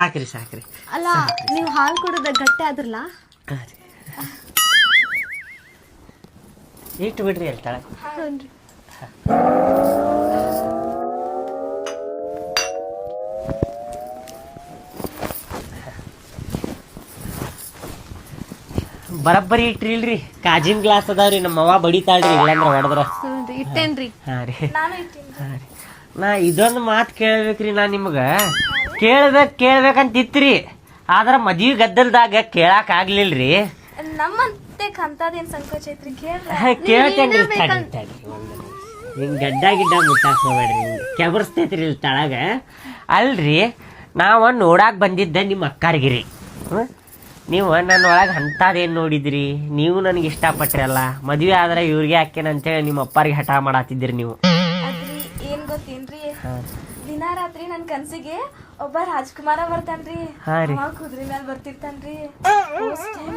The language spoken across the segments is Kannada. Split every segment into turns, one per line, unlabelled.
ಸಾಕ್ರಿ ಸಾಕ್ರಿ.
ಅಲ್ಲ ನೀವು ಹಾಲು ಕುಡಿದ ಗಟ್ಟಿ ಆದ್ರಲ್ಲ.
ಇಟ್ಟು ಬಿಡ್ರಿ ಅಲ್ಲಿ ತಳ. ಬರಬ್ಬರಿ ಇಟ್ರಿ ಇಲ್ರಿ, ಕಾಜಿನ ಗ್ಲಾಸ್ ಅದಾವ್ರಿ. ನಮ್ಮ ಅವ್ವ ಬಡಿತಾಳ್ರಿ ಇಲ್ಲಾಂದ್ರ ಹೊಡೆದ್ರ.
ಇಟ್ಟೇನ್ರಿ.
ಹಾ ರೀ ನಾ ಇದೊಂದು ಮಾತು ಕೇಳ್ಬೇಕ್ರಿ. ನಾ ನಿಮ್ಗ ಕೇಳ್ಬೇಕಂತಿತ್ರಿ, ಆದ್ರ ಮದ್ವಿ ಗದ್ದಲ್ದಾಗ ಕೇಳಾಕ್ ಆಗ್ಲಿಲ್ರಿ.
ನಮ್ಮಂತೆ ಕಂತದೇನ್ ಸಂಕೋಚ ಐತ್ರಿ.
ಕೇಳ್ತೇನ್ರಿ. ಹಿಂಗ್ ಗಡ್ಡ ಗಿಡ್ಡ ಮುಟ್ಟಾಕ್ ಹೋಗ್ಬೇಡ್ರಿ, ಕೆಬರ್ಸ್ತೈತ್ರಿ ಇಲ್ಲಿ ತಳಗ. ಅಲ್ರಿ ನಾವ ನೋಡಾಕ್ ಬಂದಿದ್ದ ನಿಮ್ಮ ಅಕ್ಕಾರ್ಗಿರಿ. ನೀವು ನನ್ನ ಒಳಗೆ ಅಂಥದ್ದೇನು ನೋಡಿದ್ರಿ? ನೀವು ನನಗೆ ಇಷ್ಟಪಟ್ರಲ್ಲ, ಮದ್ವೆ ಆದ್ರೆ ಇವ್ರಿಗೆ ಹಾಕೇನ ಅಂತೇಳಿ ನಿಮ್ಮ ಅಪ್ಪಾರಿಗೆ ಹಠ ಮಾಡಾತಿದ್ರಿ ನೀವು.
ಏನ್ ಗೊತ್ತೇನ್ರಿ, ದಿನ ರಾತ್ರಿ ನನ್ ಕನ್ಸಿಗೆ ಒಬ್ಬ ರಾಜ್ಕುಮಾರ ಬರ್ತಾನ್ರಿ. ಕುದ್ರಿ ಮ್ಯಾಲ ಬರ್ತಿರ್ತಾನ್ರಿ.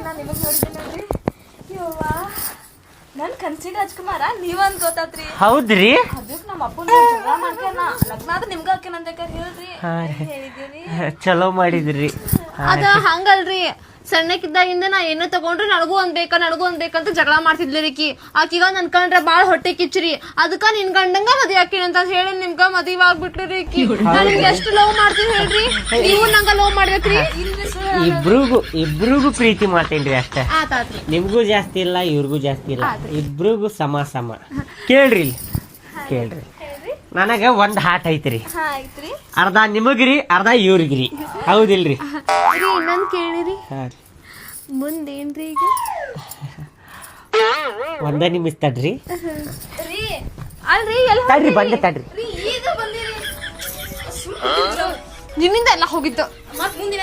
ನಾ ನಿಮಗ್ ನೋಡಿದ್ದೀನಲ್ರಿ, ಯವ್ವ ನನ್ ಕನ್ಸಿಗೆ ರಾಜ್ಕುಮಾರ ನೀವ್ ಅಂತ ಗೊತ್ತಾತ್ರಿ.
ಹೌದ್ರಿ?
ಅದಕ್ ನಮ್ಮ ಅಪ್ಪನ ಜಗಳ ಮಾಡ್ಕೇನ ಲಗ್ನ ಆದ್ರೆ ನಿಮ್ಗ ಹಾಕೇನಂತ ಹೇಳ್ರಿ. ಹೇಳಿದೀರಿ,
ಚಲೋ ಮಾಡಿದ್ರಿ.
ಅದ ಹಂಗಲ್ರಿ, ಸಣ್ಣಕ್ಕಿದ್ದಾಗಿಂದ ನಾ ಏನೋ ತಗೊಂಡ್ರೆ ನನಗೂ ಒಂದ್ ಜಗಳ ಮಾಡ್ತಿದ್ಲಿ ರೀಕಿ. ಆಕಿಗ ನನ್ ಕಂಡ್ರೆ ಬಾಳ್ ಹೊಟ್ಟೆ ಕಿಚ್ಚ್ರಿ. ಅದಕ್ಕ ನಿನ್ ಗಂಡಂಗ ಮದ್ವೆ ಹಾಕಿನಂತ ಹೇಳಿ ನಿಮ್ಗ ಮದ್ವೆ ಆಗ್ಬಿಟ್ರಿ ರೀಕಿ. ನಾ ನಿಮ್ಗೆ ಎಷ್ಟು ಲವ್ ಮಾಡ್ತೀನಿ ಹೇಳ್ರಿ, ನೀವು ನಂಗ ಲವ್ ಮಾಡ್ಬೇಕ್ರಿ.
ಇಬ್ರಿಗೂ ಪ್ರೀತಿ ಮಾಡ್ತೇನ್ರಿ ಅಷ್ಟೇ.
ಆತಾತ್ರಿ,
ನಿಮ್ಗೂ ಜಾಸ್ತಿ ಇಲ್ಲ, ಇವ್ರಿಗೂ ಜಾಸ್ತಿ ಇಲ್ಲ, ಇಬ್ರಿಗೂ ಸಮ ಸಮ. ಕೇಳ್ರಿ ಇಲ್ಲಿ ಕೇಳ್ರಿ, ನನಗ ಒಂದ್ ಹಾಟ್ ಐತ್ರಿ. ಅರ್ಧ ನಿಮಗ್ರಿ, ಅರ್ಧ ಇವ್ರಿಗ್ರಿ. ಹೌದಿಲ್ರಿ?
ಇನ್ನೊಂದ್ ಕೇಳಿರಿ, ಮುಂದೇನ್ರಿ ಈಗ?
ಒಂದ ನಿಮಿಷ ತಡ್ರಿ.
ಅಲ್ರಿ
ತಡ್ರಿ ಬಂದೆ ತಡ್ರಿ.
ನಿಮ್ಮಿಂದ ಎಲ್ಲ ಹೋಗಿತ್ತು. ಮತ್ ಮುಂದಿನ